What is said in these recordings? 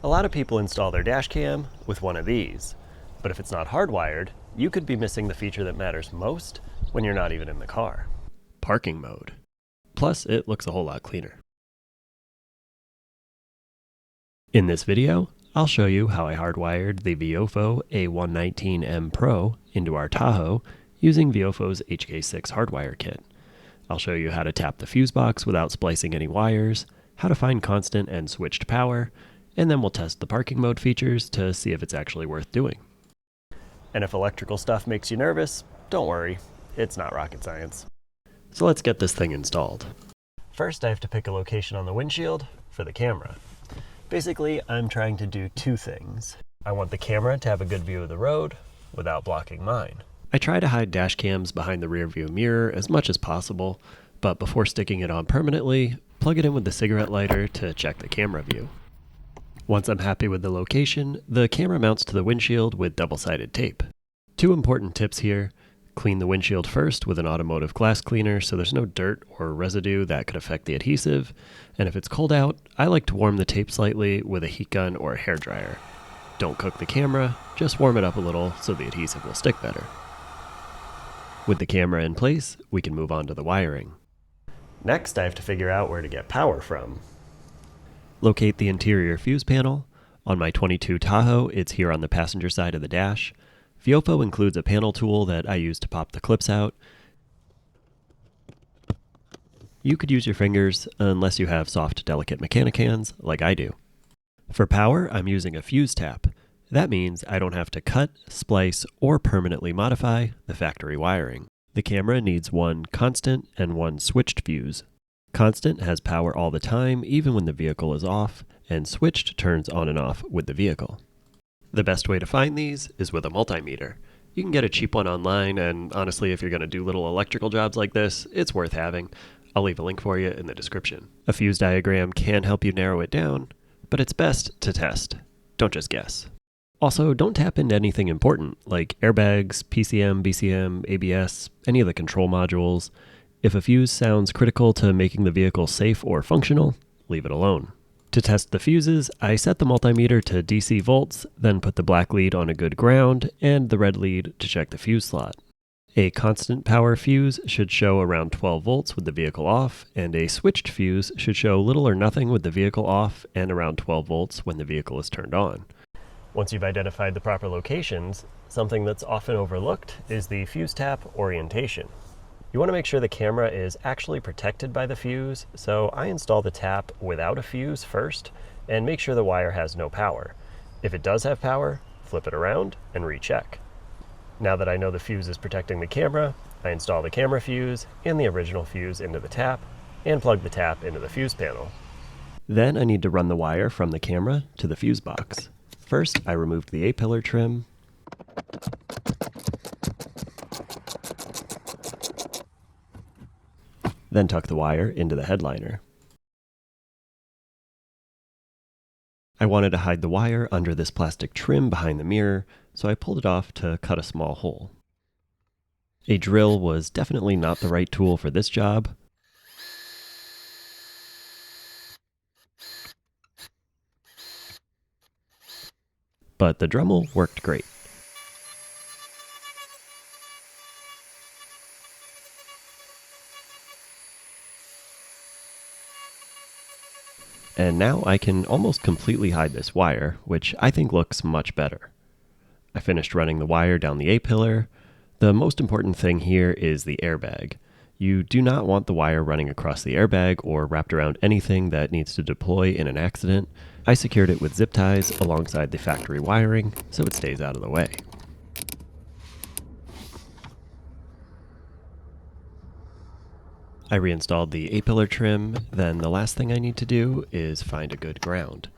A lot of people install their dash cam with one of these, but if it's not hardwired, you could be missing the feature that matters most when you're not even in the car. Parking mode. Plus, it looks a whole lot cleaner. In this video, I'll show you how I hardwired the VIOFO A119M Pro into our Tahoe using VIOFO's HK6 hardwire kit. I'll show you how to tap the fuse box without splicing any wires, how to find constant and switched power, and then we'll test the parking mode features to see if it's actually worth doing. And if electrical stuff makes you nervous, don't worry, it's not rocket science. So let's get this thing installed. First, I have to pick a location on the windshield for the camera. Basically, I'm trying to do two things. I want the camera to have a good view of the road without blocking mine. I try to hide dash cams behind the rear view mirror as much as possible, but before sticking it on permanently, plug it in with the cigarette lighter to check the camera view. Once I'm happy with the location, the camera mounts to the windshield with double-sided tape. Two important tips here. Clean the windshield first with an automotive glass cleaner so there's no dirt or residue that could affect the adhesive, and if it's cold out, I like to warm the tape slightly with a heat gun or a hairdryer. Don't cook the camera, just warm it up a little so the adhesive will stick better. With the camera in place, we can move on to the wiring. Next, I have to figure out where to get power from. Locate the interior fuse panel. On my 22 Tahoe, it's here on the passenger side of the dash. VIOFO includes a panel tool that I use to pop the clips out. You could use your fingers unless you have soft, delicate mechanic hands like I do. For power, I'm using a fuse tap. That means I don't have to cut, splice, or permanently modify the factory wiring. The camera needs one constant and one switched fuse. Constant has power all the time, even when the vehicle is off, and switched turns on and off with the vehicle. The best way to find these is with a multimeter. You can get a cheap one online, and honestly, if you're going to do little electrical jobs like this, it's worth having. I'll leave a link for you in the description. A fuse diagram can help you narrow it down, but it's best to test. Don't just guess. Also, don't tap into anything important, like airbags, PCM, BCM, ABS, any of the control modules. If a fuse sounds critical to making the vehicle safe or functional, leave it alone. To test the fuses, I set the multimeter to DC volts, then put the black lead on a good ground and the red lead to check the fuse slot. A constant power fuse should show around 12 volts with the vehicle off, and a switched fuse should show little or nothing with the vehicle off and around 12 volts when the vehicle is turned on. Once you've identified the proper locations, something that's often overlooked is the fuse tap orientation. You want to make sure the camera is actually protected by the fuse, so I install the tap without a fuse first and make sure the wire has no power. If it does have power, flip it around and recheck. Now that I know the fuse is protecting the camera, I install the camera fuse and the original fuse into the tap and plug the tap into the fuse panel. Then I need to run the wire from the camera to the fuse box. First, I removed the A-pillar trim. Then tuck the wire into the headliner. I wanted to hide the wire under this plastic trim behind the mirror, so I pulled it off to cut a small hole. A drill was definitely not the right tool for this job. But the Dremel worked great. And now I can almost completely hide this wire, which I think looks much better. I finished running the wire down the A-pillar. The most important thing here is the airbag. You do not want the wire running across the airbag or wrapped around anything that needs to deploy in an accident. I secured it with zip ties alongside the factory wiring so it stays out of the way. I reinstalled the A-pillar trim, then the last thing I need to do is find a good ground.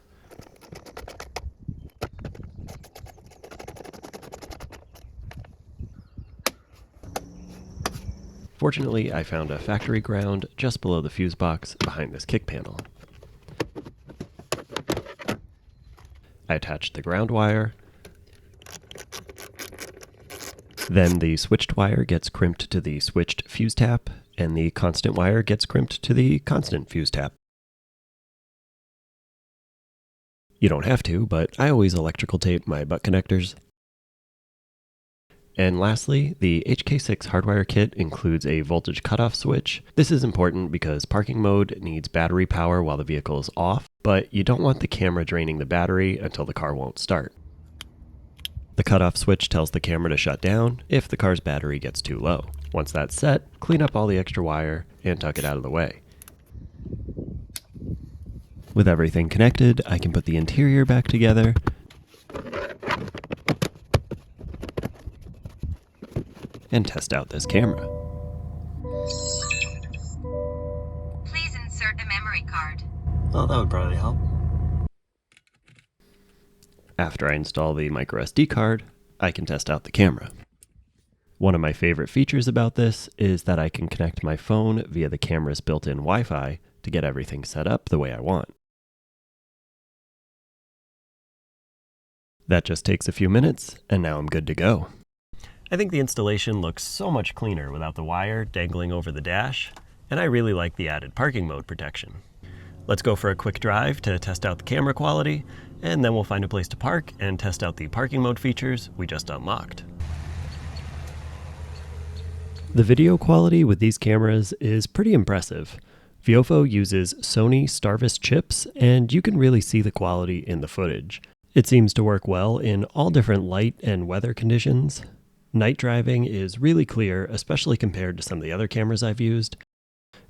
Fortunately, I found a factory ground just below the fuse box behind this kick panel. I attached the ground wire. Then the switched wire gets crimped to the switched fuse tap, and the constant wire gets crimped to the constant fuse tap. You don't have to, but I always electrical tape my butt connectors. And lastly, the HK6 Hardwire kit includes a voltage cutoff switch. This is important because parking mode needs battery power while the vehicle is off, but you don't want the camera draining the battery until the car won't start. The cutoff switch tells the camera to shut down if the car's battery gets too low. Once that's set, clean up all the extra wire and tuck it out of the way. With everything connected, I can put the interior back together and test out this camera. Please insert a memory card. Oh, that would probably help. After I install the microSD card, I can test out the camera. One of my favorite features about this is that I can connect my phone via the camera's built-in Wi-Fi to get everything set up the way I want. That just takes a few minutes, and now I'm good to go. I think the installation looks so much cleaner without the wire dangling over the dash, and I really like the added parking mode protection. Let's go for a quick drive to test out the camera quality, and then we'll find a place to park and test out the parking mode features we just unlocked. The video quality with these cameras is pretty impressive. VIOFO uses Sony STARVIS chips, and you can really see the quality in the footage. It seems to work well in all different light and weather conditions. Night driving is really clear, especially compared to some of the other cameras I've used.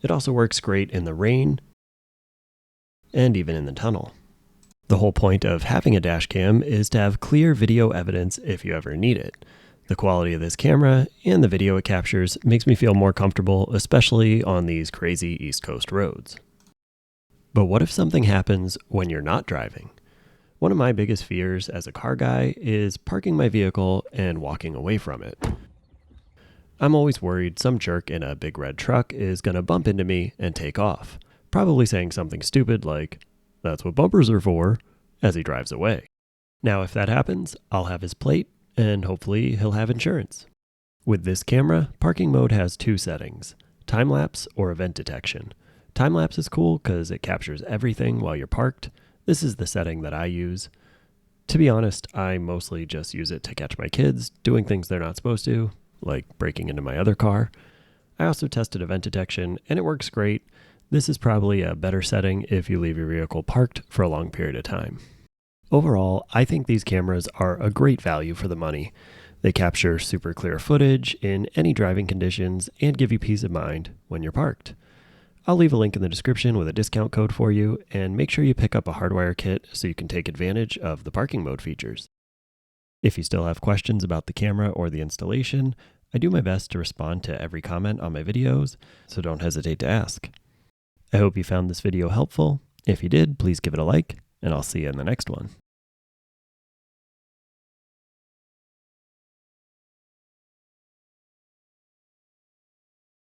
It also works great in the rain and even in the tunnel. The whole point of having a dash cam is to have clear video evidence if you ever need it. The quality of this camera and the video it captures makes me feel more comfortable, especially on these crazy East Coast roads. But what if something happens when you're not driving? One of my biggest fears as a car guy is parking my vehicle and walking away from it. I'm always worried some jerk in a big red truck is going to bump into me and take off, probably saying something stupid like, "That's what bumpers are for," as he drives away. Now, if that happens, I'll have his plate, and hopefully he'll have insurance. With this camera, parking mode has two settings, time-lapse or event detection. Time-lapse is cool because it captures everything while you're parked. This is the setting that I use. To be honest, I mostly just use it to catch my kids doing things they're not supposed to, like breaking into my other car. I also tested event detection, and it works great. This is probably a better setting if you leave your vehicle parked for a long period of time. Overall, I think these cameras are a great value for the money. They capture super clear footage in any driving conditions and give you peace of mind when you're parked. I'll leave a link in the description with a discount code for you, and make sure you pick up a Hardwire kit so you can take advantage of the parking mode features. If you still have questions about the camera or the installation, I do my best to respond to every comment on my videos, so don't hesitate to ask. I hope you found this video helpful. If you did, please give it a like, and I'll see you in the next one.